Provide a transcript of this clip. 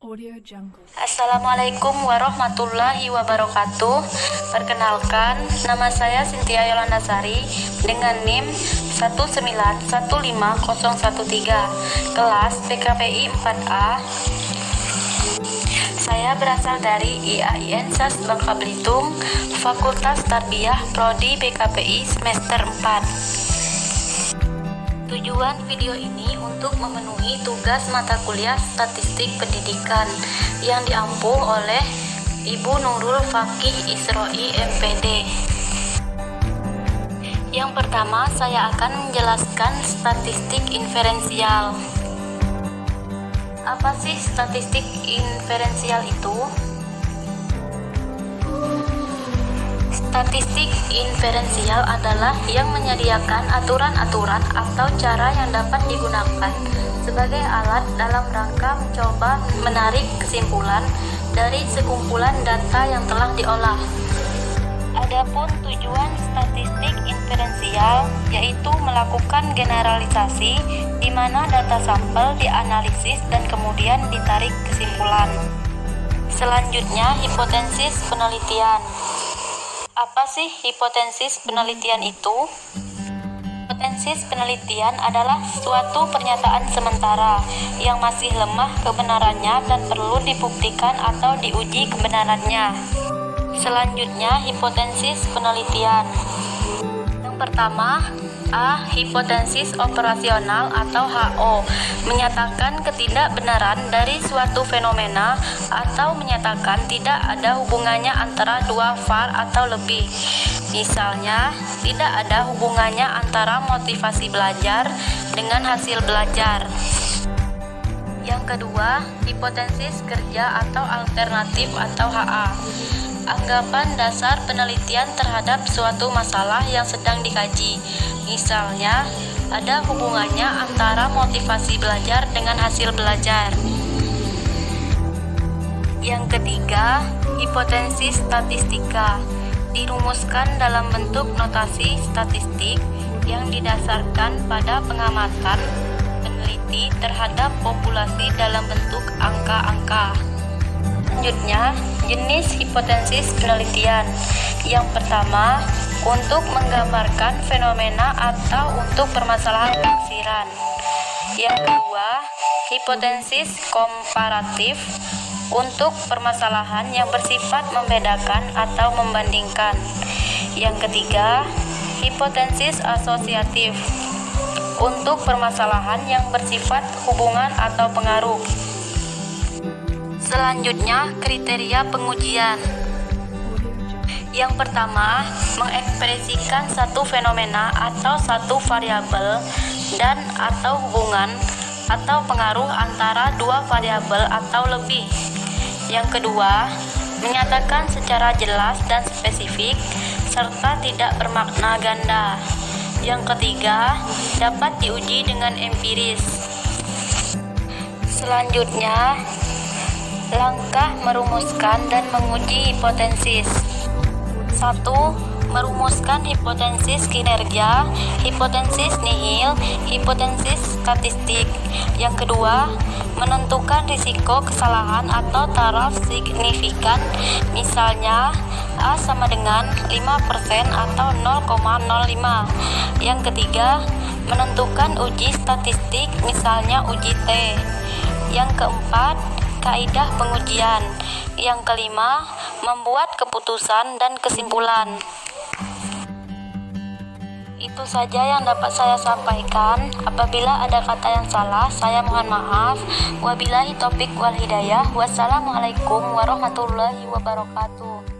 Audio Jungle. Assalamualaikum warahmatullahi wabarakatuh. Perkenalkan, nama saya Cynthia Yolanda Sari dengan NIM 1915013, kelas PKPI 4A. Saya berasal dari IAIN SAS Bangka Belitung, Fakultas Tarbiyah Prodi PKPI semester 4. Tujuan video ini untuk memenuhi tugas mata kuliah Statistik Pendidikan yang diampu oleh Ibu Nurul Fakih Isroi MPD. Yang pertama, saya akan menjelaskan statistik inferensial. Apa sih statistik inferensial itu? Statistik inferensial adalah yang menyediakan aturan-aturan atau cara yang dapat digunakan sebagai alat dalam rangka mencoba menarik kesimpulan dari sekumpulan data yang telah diolah. Adapun tujuan statistik inferensial yaitu melakukan generalisasi di mana data sampel dianalisis dan kemudian ditarik kesimpulan. Selanjutnya, hipotesis penelitian. Apa sih hipotesis penelitian itu? Hipotesis penelitian adalah suatu pernyataan sementara yang masih lemah kebenarannya dan perlu dibuktikan atau diuji kebenarannya. Selanjutnya, hipotesis penelitian. Yang pertama, A. Hipotesis operasional atau HO, menyatakan ketidakbenaran dari suatu fenomena atau menyatakan tidak ada hubungannya antara dua var atau lebih. Misalnya, tidak ada hubungannya antara motivasi belajar dengan hasil belajar. Yang kedua, hipotesis kerja atau alternatif atau HA. Anggapan dasar penelitian terhadap suatu masalah yang sedang dikaji. Misalnya, ada hubungannya antara motivasi belajar dengan hasil belajar. Yang ketiga, hipotesis statistika. Dirumuskan dalam bentuk notasi statistik yang didasarkan pada pengamatan peneliti terhadap populasi dalam bentuk angka-angka. Selanjutnya, jenis hipotesis penelitian. Yang pertama, untuk menggambarkan fenomena atau untuk permasalahan penafsiran. Yang kedua, hipotesis komparatif untuk permasalahan yang bersifat membedakan atau membandingkan. Yang ketiga, hipotesis asosiatif untuk permasalahan yang bersifat hubungan atau pengaruh. Selanjutnya, kriteria pengujian. Yang pertama, mengekspresikan satu fenomena atau satu variabel dan atau hubungan atau pengaruh antara dua variabel atau lebih. Yang kedua, menyatakan secara jelas dan spesifik serta tidak bermakna ganda. Yang ketiga, dapat diuji dengan empiris. Selanjutnya, langkah merumuskan dan menguji hipotesis. 1. Merumuskan hipotesis kinerja, hipotesis nihil, hipotesis statistik. Yang kedua, menentukan risiko kesalahan atau taraf signifikan, misalnya A sama dengan 5% atau 0,05. Yang ketiga, menentukan uji statistik, misalnya uji T. Yang keempat, kaidah pengujian. Yang kelima, membuat keputusan dan kesimpulan. Itu saja yang dapat saya sampaikan. Apabila ada kata yang salah, saya mohon maaf. Wabillahi taufik wal hidayah. Wassalamualaikum warahmatullahi wabarakatuh.